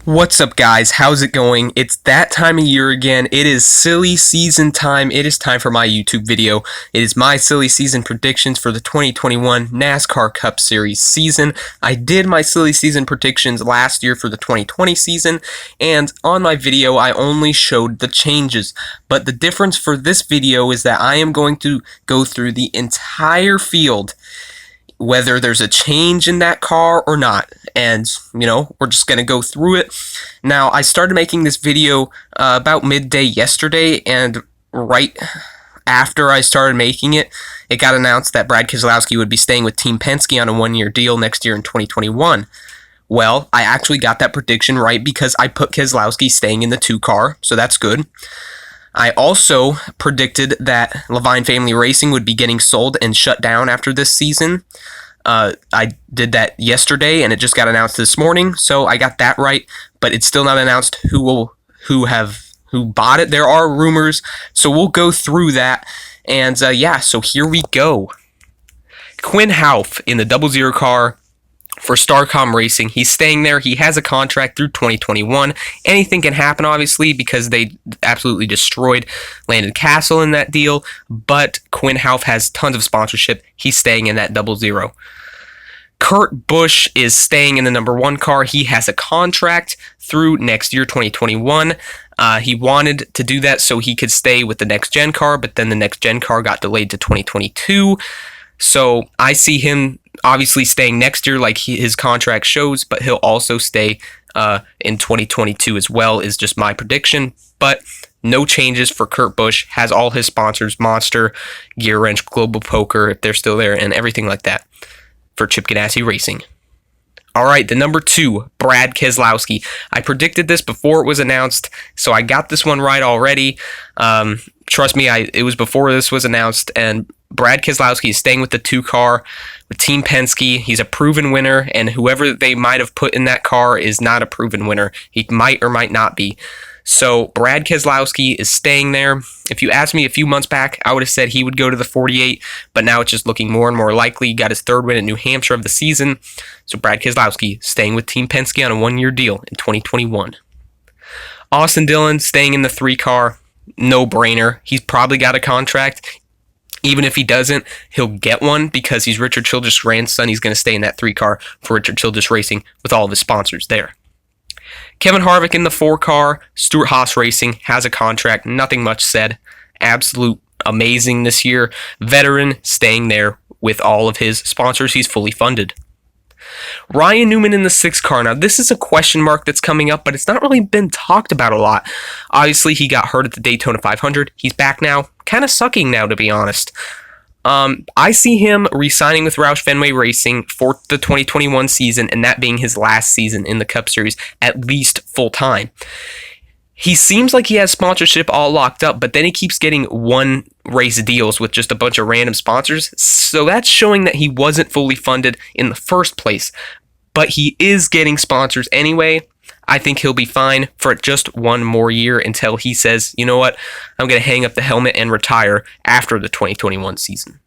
What's up, guys? How's it going? It's that time of year again. It is silly season time. It is time for my YouTube video. It is my silly season predictions for the 2021 NASCAR Cup Series season. I did my silly season predictions last year for the 2020 season, and on my video I only showed the changes. But the difference for this video is that I am going to go through the entire field, whether there's a change in that car or not. And, we're just going to go through it. Now, I started making this video about midday yesterday, and right after I started making it, it got announced that Brad Keselowski would be staying with Team Penske on a one-year deal next year in 2021. Well, I actually got that prediction right because I put Keselowski staying in the 2 car, so that's good. I also predicted that Levine Family Racing would be getting sold and shut down after this season. I did that yesterday, and it just got announced this morning, so I got that right. But it's still not announced who bought it. There are rumors, so we'll go through that. And so here we go. Quinn Houff in the 00 car for Starcom Racing. He's staying there. He has a contract through 2021. Anything can happen, obviously, because they absolutely destroyed Landon Castle in that deal. But Quinn Houff has tons of sponsorship. He's staying in that 00. Kurt Busch is staying in the number 1 car. He has a contract through next year, 2021. He wanted to do that so he could stay with the next gen car, but then the next gen car got delayed to 2022. So I see him obviously staying next year like his contract shows, but he'll also stay in 2022 as well, is just my prediction. But no changes for Kurt Busch. Has all his sponsors, Monster, Gear Wrench, Global Poker, if they're still there, and everything like that for Chip Ganassi Racing. All right, the number 2, Brad Keselowski. I predicted this before it was announced, so I got this one right already. Trust me, it was before this was announced, and Brad Keselowski is staying with the 2 car with Team Penske. He's a proven winner, and whoever they might have put in that car is not a proven winner. He might or might not be. So Brad Keselowski is staying there. If you asked me a few months back, I would have said he would go to the 48, but now it's just looking more and more likely. He got his 3rd win at New Hampshire of the season. So Brad Keselowski staying with Team Penske on a one-year deal in 2021. Austin Dillon staying in the 3 car. No-brainer. He's probably got a contract. Even if he doesn't, he'll get one because he's Richard Childress' grandson. He's going to stay in that 3 car for Richard Childress Racing with all of his sponsors there. Kevin Harvick in the 4 car. Stewart-Haas Racing has a contract. Nothing much said. Absolute amazing this year. Veteran staying there with all of his sponsors. He's fully funded. Ryan Newman in the 6 car. Now, this is a question mark that's coming up, but it's not really been talked about a lot. Obviously, he got hurt at the Daytona 500. He's back now. Kind of sucking now, to be honest. I see him re-signing with Roush Fenway Racing for the 2021 season, and that being his last season in the Cup Series, at least full-time. He seems like he has sponsorship all locked up, but then he keeps getting one-race deals with just a bunch of random sponsors, so that's showing that he wasn't fully funded in the first place. But he is getting sponsors anyway. I think he'll be fine for just one more year until he says, you know what, I'm going to hang up the helmet and retire after the 2021 season.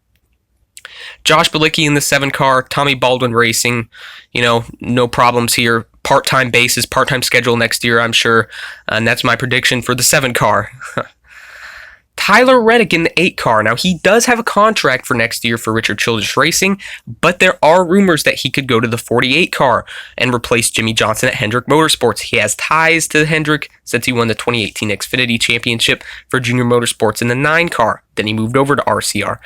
Josh Bilicki in the 7 car, Tommy Baldwin Racing, no problems here. Part-time basis, part-time schedule next year, I'm sure, and that's my prediction for the 7 car. Tyler Reddick in the 8 car. Now, he does have a contract for next year for Richard Childress Racing, but there are rumors that he could go to the 48 car and replace Jimmie Johnson at Hendrick Motorsports. He has ties to Hendrick since he won the 2018 Xfinity Championship for Junior Motorsports in the 9 car. Then he moved over to RCR.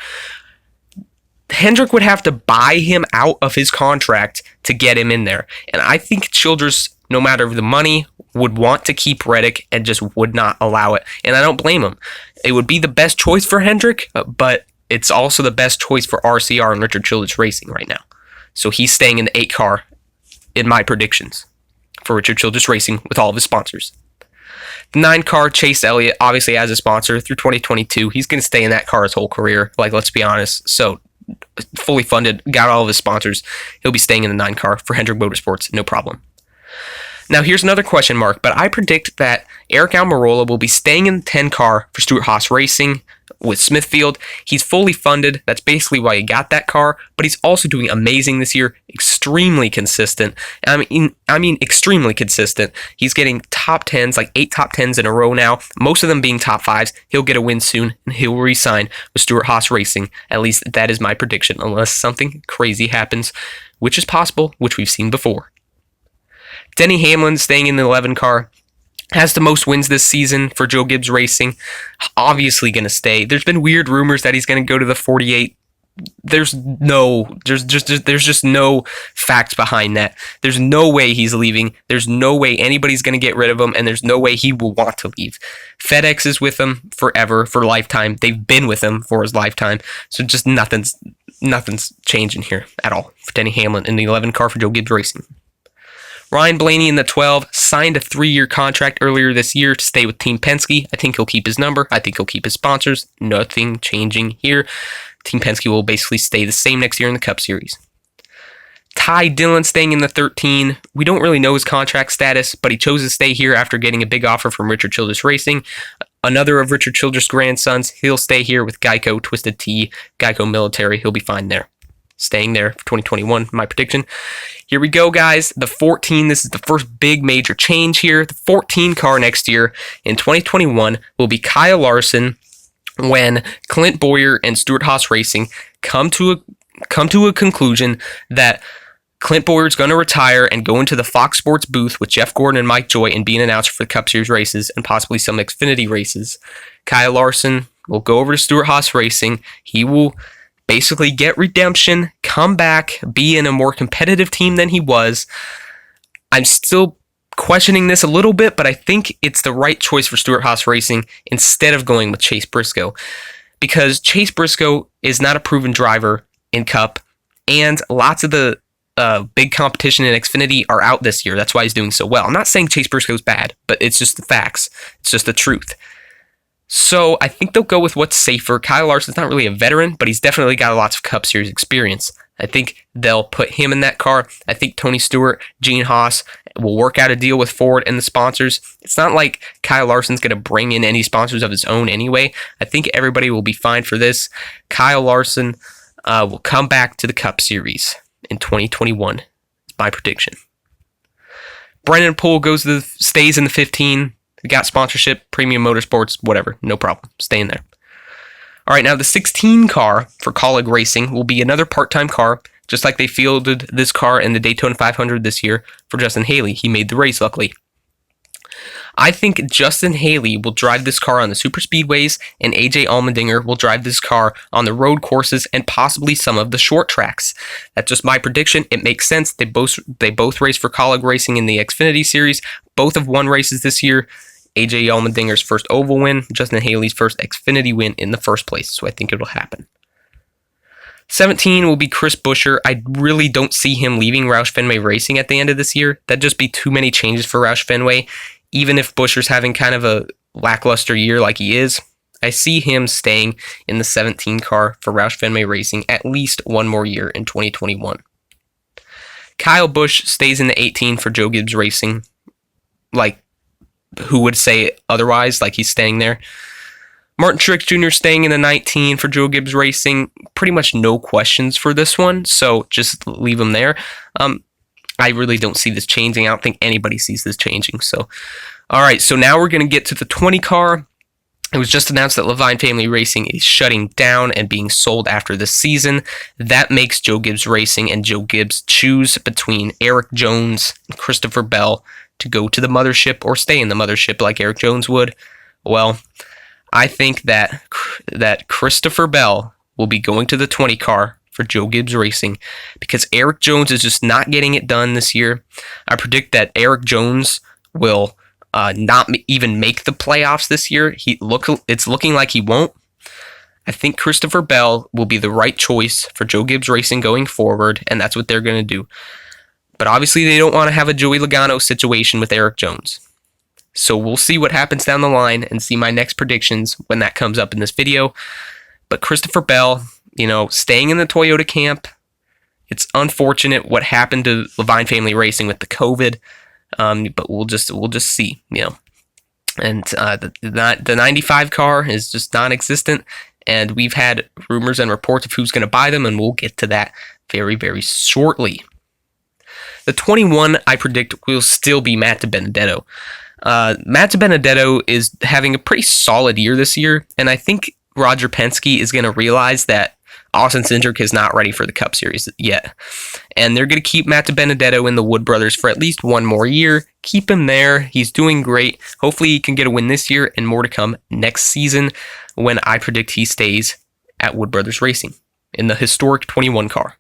Hendrick would have to buy him out of his contract to get him in there. And I think Childress, no matter the money, would want to keep Reddick and just would not allow it. And I don't blame him. It would be the best choice for Hendrick, but it's also the best choice for RCR and Richard Childress Racing right now. So he's staying in the 8 car in my predictions for Richard Childress Racing with all of his sponsors. The 9 car, Chase Elliott, obviously as a sponsor through 2022. He's going to stay in that car his whole career, let's be honest. So fully funded, got all of his sponsors. He'll be staying in the 9 car for Hendrick Motorsports, no problem. Now, here's another question mark, but I predict that Eric Almirola will be staying in the 10 car for Stewart-Haas Racing with Smithfield. He's fully funded. That's basically why he got that car, but he's also doing amazing this year. Extremely consistent. I mean, extremely consistent. He's getting top 10s, like 8 top 10s in a row now, most of them being top 5s. He'll get a win soon, and he'll re-sign with Stewart-Haas Racing. At least that is my prediction, unless something crazy happens, which is possible, which we've seen before. Denny Hamlin staying in the 11 car. Has the most wins this season for Joe Gibbs Racing. Obviously going to stay. There's been weird rumors that he's going to go to the 48. There's just no facts behind that. There's no way he's leaving. There's no way anybody's going to get rid of him, and there's no way he will want to leave. FedEx is with him forever, for lifetime. They've been with him for his lifetime. So just nothing's changing here at all for Denny Hamlin in the 11 car for Joe Gibbs Racing. Ryan Blaney in the 12 signed a 3-year contract earlier this year to stay with Team Penske. I think he'll keep his number. I think he'll keep his sponsors. Nothing changing here. Team Penske will basically stay the same next year in the Cup Series. Ty Dillon staying in the 13. We don't really know his contract status, but he chose to stay here after getting a big offer from Richard Childress Racing. Another of Richard Childress' grandsons. He'll stay here with Geico, Twisted Tea, Geico Military. He'll be fine there. Staying there for 2021, my prediction. Here we go, guys. The 14, this is the first big major change here. The 14 car next year in 2021 will be Kyle Larson when Clint Bowyer and Stewart-Haas Racing come to a conclusion that Clint Bowyer is going to retire and go into the Fox Sports booth with Jeff Gordon and Mike Joy and be an announcer for the Cup Series races and possibly some Xfinity races. Kyle Larson will go over to Stewart-Haas Racing. He will basically get redemption, come back, be in a more competitive team than he was. I'm still questioning this a little bit, but I think it's the right choice for Stewart-Haas Racing instead of going with Chase Briscoe, because Chase Briscoe is not a proven driver in Cup, and lots of the big competition in Xfinity are out this year. That's why he's doing so well. I'm not saying Chase Briscoe's bad, but it's just the facts. It's just the truth. So I think they'll go with what's safer. Kyle Larson's not really a veteran, but he's definitely got lots of Cup Series experience. I think they'll put him in that car. I think Tony Stewart, Gene Haas will work out a deal with Ford and the sponsors. It's not like Kyle Larson's going to bring in any sponsors of his own anyway. I think everybody will be fine for this. Kyle Larson will come back to the Cup Series in 2021. It's my prediction. Brennan Poole stays in the 15. We got sponsorship, Premium Motorsports, whatever. No problem. Stay in there. All right, now the 16 car for Colleague Racing will be another part-time car, just like they fielded this car in the Daytona 500 this year for Justin Haley. He made the race, luckily. I think Justin Haley will drive this car on the super speedways, and AJ Allmendinger will drive this car on the road courses and possibly some of the short tracks. That's just my prediction. It makes sense. They both race for Colleague Racing in the Xfinity Series. Both have won races this year. AJ Allmendinger's first oval win, Justin Haley's first Xfinity win in the first place, so I think it'll happen. 17 will be Chris Buescher. I really don't see him leaving Roush Fenway Racing at the end of this year. That'd just be too many changes for Roush Fenway. Even if Buescher's having kind of a lackluster year like he is, I see him staying in the 17 car for Roush Fenway Racing at least one more year in 2021. Kyle Busch stays in the 18 for Joe Gibbs Racing. Like, who would say otherwise? Like, he's staying there. Martin Truex Jr. staying in the 19 for Joe Gibbs Racing. Pretty much no questions for this one, so just leave him there. I really don't see this changing. I don't think anybody sees this changing. So, all right, so now we're going to get to the 20 car. It was just announced that Levine Family Racing is shutting down and being sold after this season. That makes Joe Gibbs Racing and Joe Gibbs choose between Eric Jones and Christopher Bell to go to the mothership or stay in the mothership like Eric Jones would. Well, I think that Christopher Bell will be going to the 20 car for Joe Gibbs Racing because Eric Jones is just not getting it done this year. I predict that Eric Jones will not even make the playoffs this year. It's looking like he won't. I think Christopher Bell will be the right choice for Joe Gibbs Racing going forward, and that's what they're going to do. But obviously they don't want to have a Joey Logano situation with Eric Jones. So we'll see what happens down the line and see my next predictions when that comes up in this video. But Christopher Bell, staying in the Toyota camp. It's unfortunate what happened to Levine Family Racing with the COVID, but we'll just see, And the 95 car is just non-existent. And we've had rumors and reports of who's going to buy them, and we'll get to that very, very shortly. The 21, I predict, will still be Matt DiBenedetto. Matt DiBenedetto is having a pretty solid year this year, and I think Roger Penske is going to realize that Austin Cindric is not ready for the Cup Series yet. And they're going to keep Matt DiBenedetto in the Wood Brothers for at least one more year. Keep him there. He's doing great. Hopefully he can get a win this year and more to come next season when I predict he stays at Wood Brothers Racing in the historic 21 car.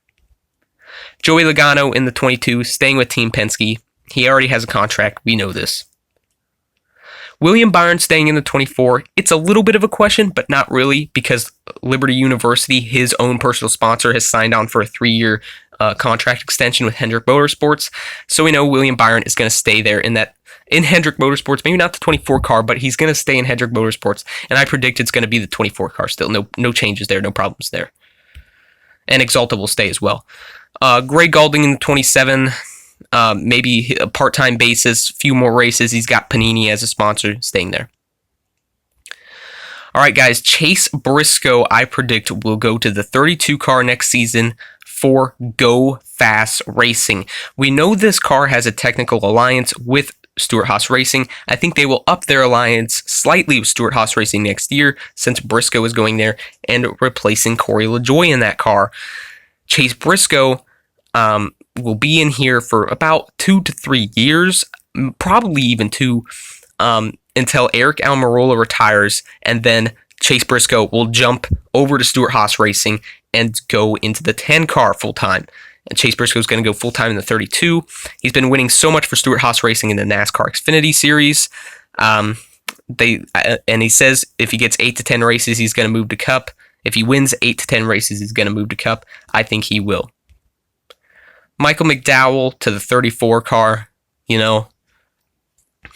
Joey Logano in the 22, staying with Team Penske. He already has a contract. We know this. William Byron staying in the 24. It's a little bit of a question, but not really, because Liberty University, his own personal sponsor, has signed on for a 3-year contract extension with Hendrick Motorsports. So we know William Byron is going to stay there in Hendrick Motorsports. Maybe not the 24 car, but he's going to stay in Hendrick Motorsports. And I predict it's going to be the 24 car still. No changes there, no problems there. And Exalta will stay as well. Greg Gaulding in the 27. Maybe a part-time basis, few more races. He's got Panini as a sponsor, staying there. All right, guys. Chase Briscoe, I predict, will go to the 32 car next season for Go Fast Racing. We know this car has a technical alliance with Stewart-Haas Racing. I think they will up their alliance slightly with Stewart-Haas Racing next year, since Briscoe is going there and replacing Corey LaJoie in that car. Chase Briscoe will be in here for about 2 to 3 years, probably even 2, until Eric Almirola retires, and then Chase Briscoe will jump over to Stewart-Haas Racing and go into the 10 car full time. And Chase Briscoe is going to go full time in the 32. He's been winning so much for Stewart-Haas Racing in the NASCAR Xfinity Series. And he says if he gets 8 to 10 races, he's going to move to Cup. If he wins 8 to 10 races, he's going to move to Cup. I think he will. Michael McDowell to the 34 car,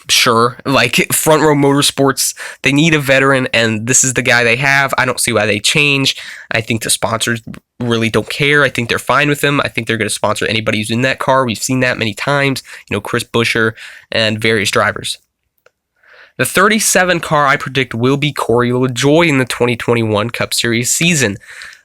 sure. Like, Front Row Motorsports, they need a veteran, and this is the guy they have. I don't see why they change. I think the sponsors really don't care. I think they're fine with him. I think they're going to sponsor anybody who's in that car. We've seen that many times. Chris Buescher and various drivers. The 37 car I predict will be Corey LaJoie in the 2021 Cup Series season.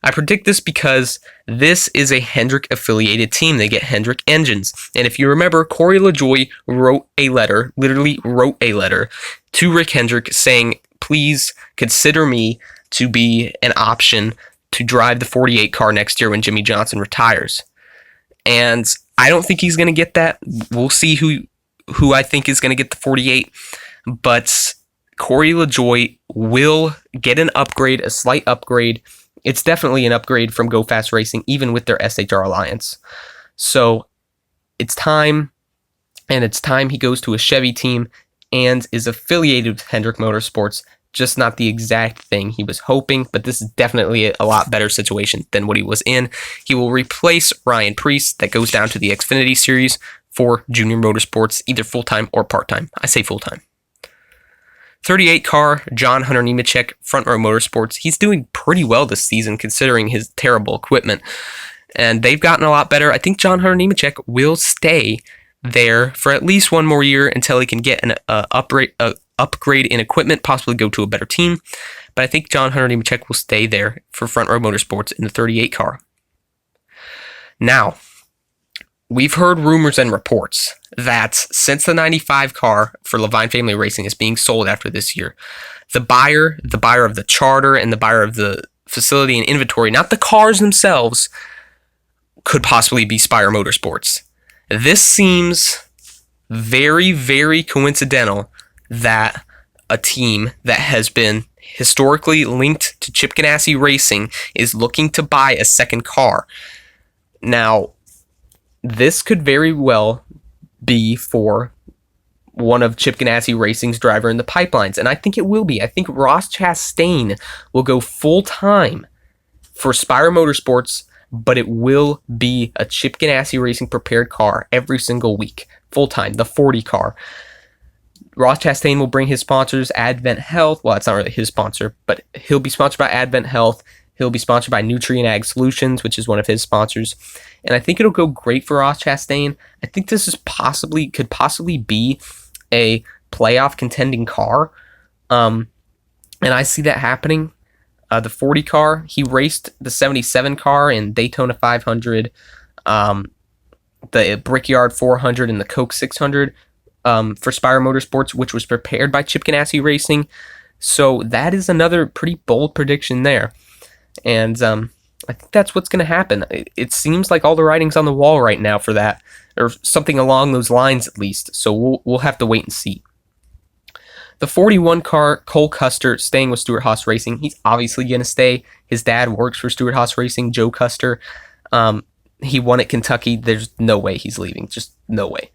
I predict this because this is a Hendrick affiliated team. They get Hendrick engines. And if you remember, Corey LaJoie literally wrote a letter to Rick Hendrick saying, please consider me to be an option to drive the 48 car next year when Jimmie Johnson retires. And I don't think he's going to get that. We'll see who I think is going to get the 48. But Corey LaJoie will get an upgrade, a slight upgrade. It's definitely an upgrade from Go Fast Racing, even with their SHR alliance. So it's time, and it's time he goes to a Chevy team and is affiliated with Hendrick Motorsports. Just not the exact thing he was hoping, but this is definitely a lot better situation than what he was in. He will replace Ryan Preece, that goes down to the Xfinity Series for Junior Motorsports, either full-time or part-time. I say full-time. 38 car, John Hunter Nemechek, Front Row Motorsports. He's doing pretty well this season considering his terrible equipment. And they've gotten a lot better. I think John Hunter Nemechek will stay there for at least one more year until he can get an upgrade in equipment, possibly go to a better team. But I think John Hunter Nemechek will stay there for Front Row Motorsports in the 38 car. Now, we've heard rumors and reports that since the 95 car for Levine Family Racing is being sold after this year, the buyer of the charter and the buyer of the facility and inventory, not the cars themselves, could possibly be Spire Motorsports. This seems very, very coincidental that a team that has been historically linked to Chip Ganassi Racing is looking to buy a second car. Now, this could very well be for one of Chip Ganassi Racing's driver in the pipelines, and I think it will be. I think Ross Chastain will go full-time for Spire Motorsports, but it will be a Chip Ganassi Racing prepared car every single week, full-time, the 40 car. Ross Chastain will bring his sponsors, Advent Health. Well, it's not really his sponsor, but he'll be sponsored by Advent Health. He'll be sponsored by Nutrient Ag Solutions, which is one of his sponsors. And I think it'll go great for Ross Chastain. I think this is could possibly be a playoff contending car. And I see that happening. the 40 car. He raced the 77 car in Daytona 500, the Brickyard 400, and the Coke 600 for Spire Motorsports, which was prepared by Chip Ganassi Racing. So that is another pretty bold prediction there. And I think that's what's going to happen. It seems like all the writing's on the wall right now for that, or something along those lines at least. So we'll have to wait and see. The 41 car, Cole Custer, staying with Stewart-Haas Racing. He's obviously going to stay. His dad works for Stewart-Haas Racing, Joe Custer. He won at Kentucky. There's no way he's leaving. Just no way.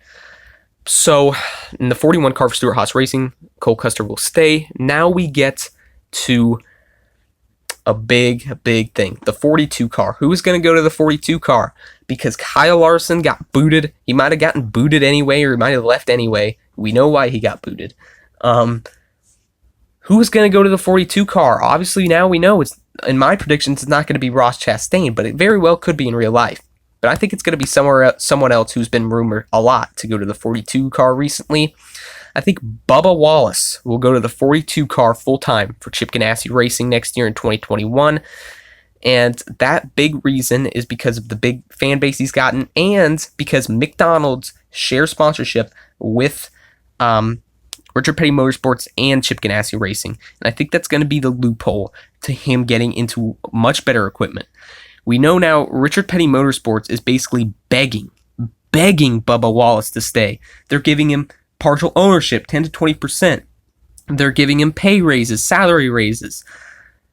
So, in the 41 car for Stewart-Haas Racing, Cole Custer will stay. Now we get to a big thing. The 42 car. Who is going to go to the 42 car? Because Kyle Larson got booted. He might have gotten booted anyway, or he might have left anyway. We know why he got booted. Who's going to go to the 42 car? Obviously, now we know it's, in my predictions, it's not going to be Ross Chastain, but it very well could be in real life. But I think it's going to be someone else who's been rumored a lot to go to the 42 car recently. I think Bubba Wallace will go to the 42 car full-time for Chip Ganassi Racing next year in 2021. And that big reason is because of the big fan base he's gotten, and because McDonald's shares sponsorship with Richard Petty Motorsports and Chip Ganassi Racing. And I think that's going to be the loophole to him getting into much better equipment. We know now Richard Petty Motorsports is basically begging Bubba Wallace to stay. They're giving him partial ownership, 10 to 20%. They're giving him pay raises, salary raises.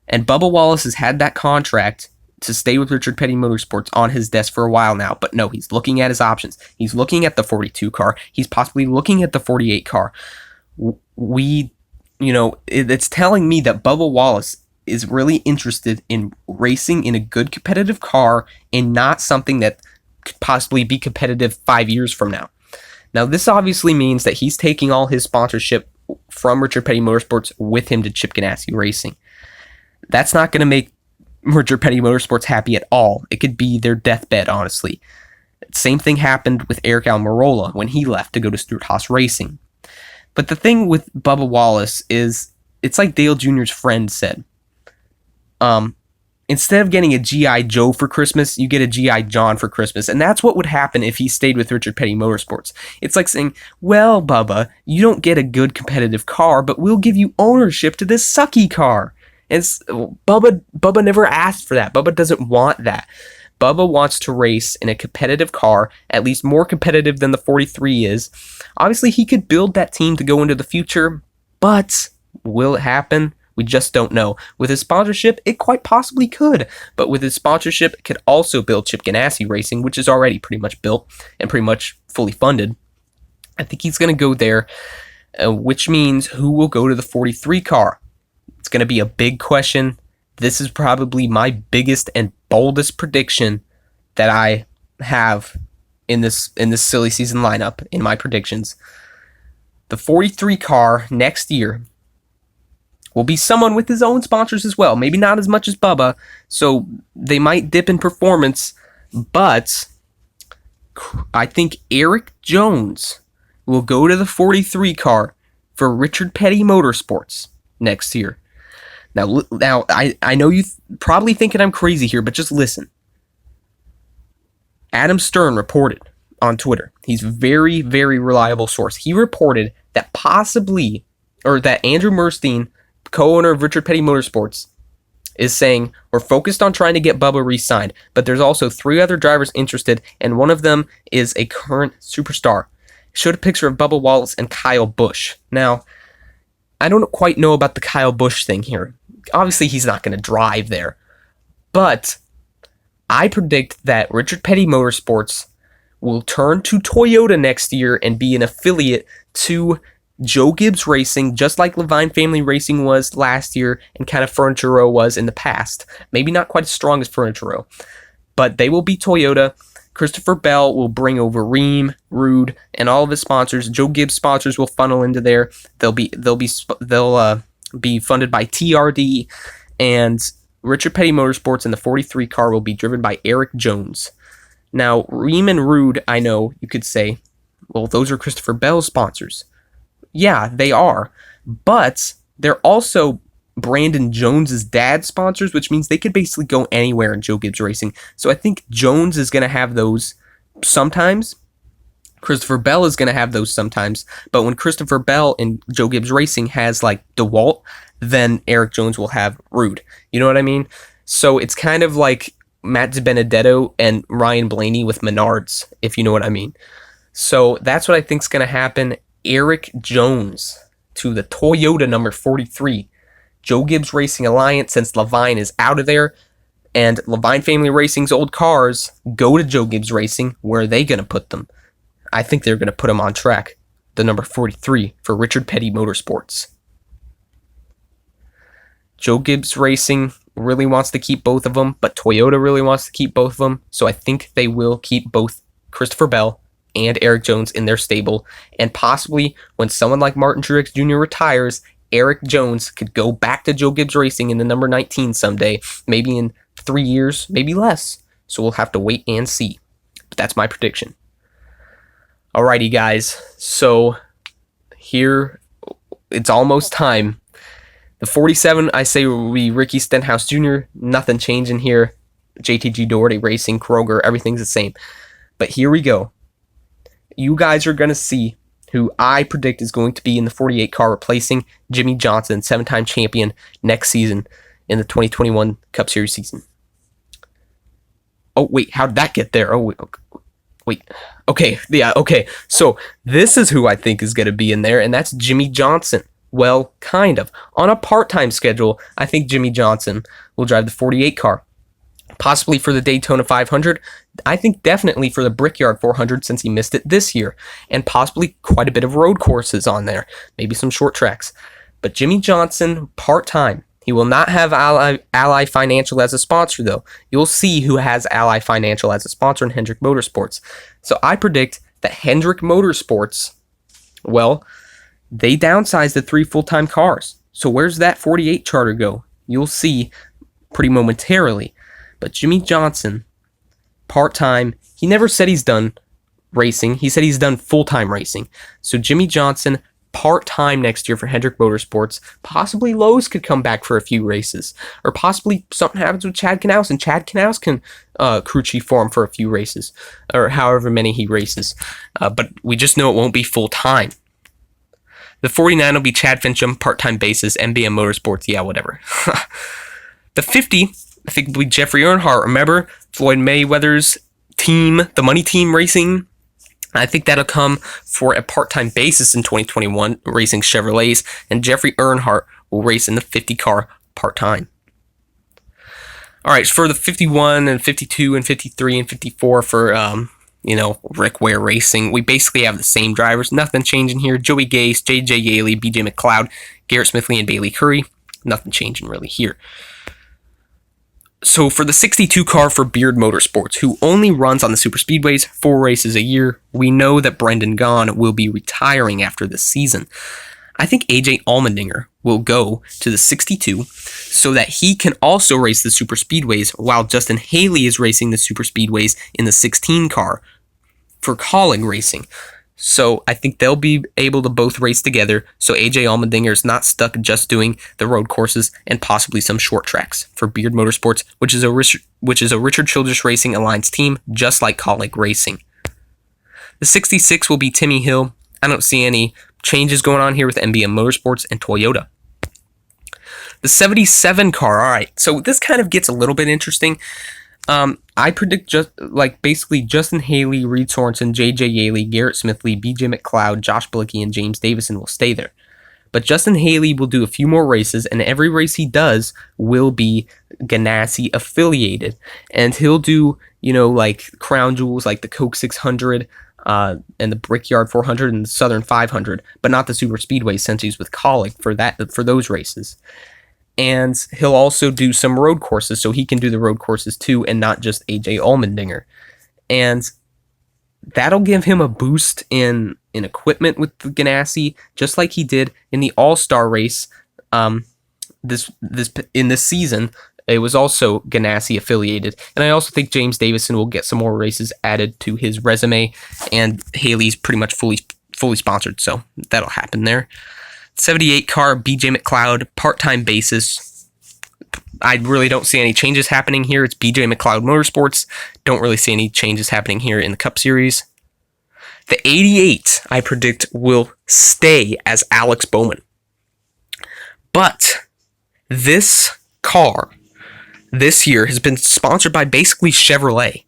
And Bubba Wallace has had that contract to stay with Richard Petty Motorsports on his desk for a while now. But no, he's looking at his options. He's looking at the 42 car. He's possibly looking at the 48 car. It's telling me that Bubba Wallace is really interested in racing in a good competitive car and not something that could possibly be competitive 5 years from now. Now, this obviously means that he's taking all his sponsorship from Richard Petty Motorsports with him to Chip Ganassi Racing. That's not going to make Richard Petty Motorsports happy at all. It could be their deathbed, honestly. Same thing happened with Eric Almirola when he left to go to Stewart-Haas Racing. But the thing with Bubba Wallace is, it's like Dale Jr.'s friend said. Instead of getting a G.I. Joe for Christmas, you get a G.I. John for Christmas. And that's what would happen if he stayed with Richard Petty Motorsports. It's like saying, well, Bubba, you don't get a good competitive car, but we'll give you ownership to this sucky car. And Bubba never asked for that. Bubba doesn't want that. Bubba wants to race in a competitive car, at least more competitive than the 43 is. Obviously, he could build that team to go into the future, but will it happen? We just don't know. With his sponsorship, it quite possibly could. But with his sponsorship, it could also build Chip Ganassi Racing, which is already pretty much built and pretty much fully funded. I think he's going to go there, which means who will go to the 43 car? It's going to be a big question. This is probably my biggest and boldest prediction that I have in this silly season lineup in my predictions. The 43 car next year will be someone with his own sponsors as well. Maybe not as much as Bubba, so they might dip in performance, but I think Eric Jones will go to the 43 car for Richard Petty Motorsports next year. Now I know you probably thinking I'm crazy here, but just listen. Adam Stern reported on Twitter. He's a very, very reliable source. He reported that that Andrew Murstein, co-owner of Richard Petty Motorsports, is saying, we're focused on trying to get Bubba re-signed, but there's also 3 other drivers interested, and one of them is a current superstar. Showed a picture of Bubba Wallace and Kyle Busch. Now, I don't quite know about the Kyle Busch thing here. Obviously, he's not going to drive there. But I predict that Richard Petty Motorsports will turn to Toyota next year and be an affiliate to Joe Gibbs Racing, just like Levine Family Racing was last year and kind of Furniture Row was in the past. Maybe not quite as strong as Furniture Row, but they will be Toyota. Christopher Bell will bring over Rheem, Rude, and all of his sponsors. Joe Gibbs sponsors will funnel into there. They'll be funded by TRD, and Richard Petty Motorsports and the 43 car will be driven by Eric Jones. Now, Rheem and Rude, I know you could say, well, those are Christopher Bell's sponsors. Yeah, they are, but they're also Brandon Jones's dad sponsors, which means they could basically go anywhere in Joe Gibbs Racing. So I think Jones is going to have those sometimes. Christopher Bell is going to have those sometimes. But when Christopher Bell and Joe Gibbs Racing has like DeWalt, then Eric Jones will have Rude. You know what I mean? So it's kind of like Matt DiBenedetto and Ryan Blaney with Menards, if you know what I mean. So that's what I think is going to happen. Eric Jones to the Toyota number 43. Joe Gibbs Racing Alliance, since Levine is out of there, and Levine Family Racing's old cars go to Joe Gibbs Racing. Where are they going to put them? I think they're going to put them on track. The number 43 for Richard Petty Motorsports. Joe Gibbs Racing really wants to keep both of them, but Toyota really wants to keep both of them. So I think they will keep both Christopher Bell and Eric Jones in their stable. And possibly when someone like Martin Truex Jr. retires, Eric Jones could go back to Joe Gibbs Racing in the number 19 someday. Maybe in 3 years, maybe less. So we'll have to wait and see. But that's my prediction. Alrighty, guys. So here, it's almost time. The 47, I say, will be Ricky Stenhouse Jr. Nothing changing here. JTG Doherty Racing, Kroger, everything's the same. But here we go. You guys are going to see who I predict is going to be in the 48 car replacing Jimmie Johnson, 7-time champion, next season in the 2021 Cup Series season. Oh, wait, how did that get there? Oh, wait. Okay, yeah, okay. So this is who I think is going to be in there, and that's Jimmie Johnson. Well, kind of. On a part-time schedule, I think Jimmie Johnson will drive the 48 car. Possibly for the Daytona 500. I think definitely for the Brickyard 400 since he missed it this year. And possibly quite a bit of road courses on there. Maybe some short tracks. But Jimmie Johnson, part-time. He will not have Ally Financial as a sponsor, though. You'll see who has Ally Financial as a sponsor in Hendrick Motorsports. So I predict that Hendrick Motorsports, well, they downsized the 3 full-time cars. So where's that 48 charter go? You'll see pretty momentarily. But Jimmie Johnson, part-time, he never said he's done racing. He said he's done full-time racing. So Jimmie Johnson, part-time next year for Hendrick Motorsports. Possibly Lowe's could come back for a few races. Or possibly something happens with Chad Knaus, and Chad Knaus can crew chief for him for a few races. Or however many he races. But we just know it won't be full-time. The 49 will be Chad Fincham, part-time basis, MBM Motorsports, yeah, whatever. The 50, I think, will be Jeffrey Earnhardt. Remember, Floyd Mayweather's team, the Money Team Racing? I think that'll come for a part-time basis in 2021, racing Chevrolets, and Jeffrey Earnhardt will race in the 50 car part-time. All right, for the 51 and 52 and 53 and 54 for, Rick Ware Racing, we basically have the same drivers. Nothing changing here. Joey Gase, J.J. Yaley, B.J. McLeod, Garrett Smithley, and Bailey Curry. Nothing changing really here. So for the 62 car for Beard Motorsports, who only runs on the super speedways 4 races a year, we know that Brendan Gaughan will be retiring after this season. I think AJ Allmendinger will go to the 62 so that he can also race the super speedways while Justin Haley is racing the super speedways in the 16 car for Colleague Racing. So I think they'll be able to both race together, so AJ Allmendinger is not stuck just doing the road courses and possibly some short tracks for Beard Motorsports, which is a Richard Childress Racing Alliance team, just like Colleague Racing. The 66 will be Timmy Hill. I don't see any changes going on here with MBM Motorsports and Toyota. The 77 car, all right, so this kind of gets a little bit interesting. I predict basically Justin Haley, Reed Sorensen, J.J. Yaley, Garrett Smithley, B.J. McLeod, Josh Bilicki, and James Davison will stay there. But Justin Haley will do a few more races, and every race he does will be Ganassi affiliated. And he'll do, like crown jewels like the Coke 600 and the Brickyard 400 and the Southern 500, but not the super speedway since he's with Colleague for those races. And he'll also do some road courses, so he can do the road courses too, and not just AJ Allmendinger. And that'll give him a boost in equipment with the Ganassi, just like he did in the All-Star race this season. It was also Ganassi affiliated. And I also think James Davison will get some more races added to his resume, and Haley's pretty much fully sponsored, so that'll happen there. 78 car, BJ McLeod, part-time basis. I really don't see any changes happening here. It's BJ McLeod Motorsports. Don't really see any changes happening here in the Cup Series. The 88, I predict, will stay as Alex Bowman. But this car this year has been sponsored by basically Chevrolet.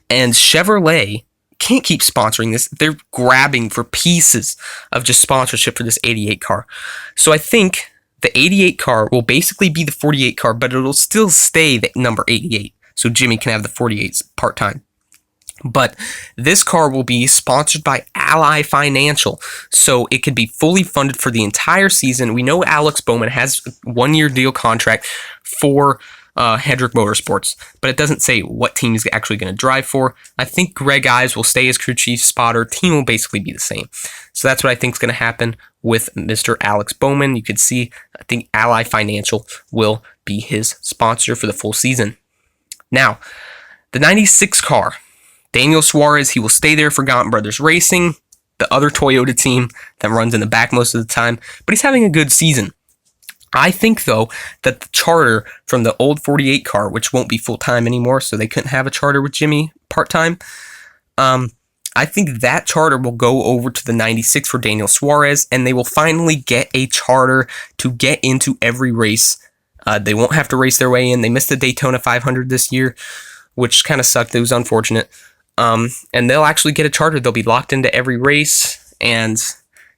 And Chevrolet can't keep sponsoring this. They're grabbing for pieces of just sponsorship for this 88 car. So I think the 88 car will basically be the 48 car, but it'll still stay the number 88. So Jimmie can have the 48s part-time. But this car will be sponsored by Ally Financial, so it could be fully funded for the entire season. We know Alex Bowman has a one-year deal contract for Hendrick Motorsports, but it doesn't say what team he's actually going to drive for. I think Greg Ives will stay as crew chief spotter. Team will basically be the same. So that's what I think is going to happen with Mr. Alex Bowman. You could see, I think Ally Financial will be his sponsor for the full season. Now, the 96 car. Daniel Suarez, he will stay there for Gaunt Brothers Racing, the other Toyota team that runs in the back most of the time, but he's having a good season. I think, though, that the charter from the old 48 car, which won't be full-time anymore, so they couldn't have a charter with Jimmie part-time, I think that charter will go over to the 96 for Daniel Suarez, and they will finally get a charter to get into every race. They won't have to race their way in. They missed the Daytona 500 this year, which kind of sucked. It was unfortunate. And they'll actually get a charter. They'll be locked into every race, and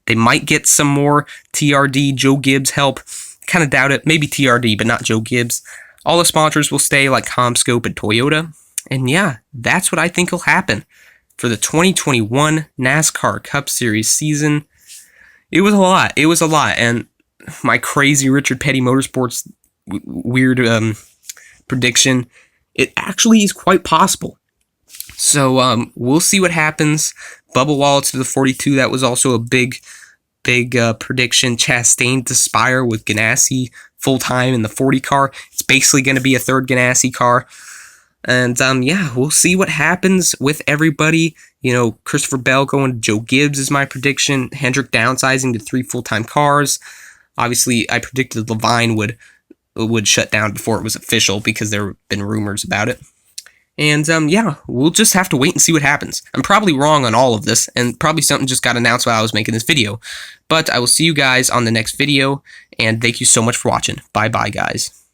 they might get some more TRD, Joe Gibbs help. Kind of doubt it. Maybe TRD, but not Joe Gibbs. All the sponsors will stay, like CommScope and Toyota. And yeah, that's what I think will happen for the 2021 NASCAR Cup Series season. It was a lot. It was a lot. And my crazy Richard Petty Motorsports weird prediction, it actually is quite possible. So we'll see what happens. Bubba Wallace to the 42, that was also a big prediction. Chastain to Spire with Ganassi full-time in the 40 car. It's basically going to be a third Ganassi car. And yeah, we'll see what happens with everybody. You know, Christopher Bell going to Joe Gibbs is my prediction. Hendrick downsizing to 3 full-time cars. Obviously, I predicted Levine would shut down before it was official because there have been rumors about it. And yeah, we'll just have to wait and see what happens. I'm probably wrong on all of this, and probably something just got announced while I was making this video. But I will see you guys on the next video, and thank you so much for watching. Bye-bye, guys.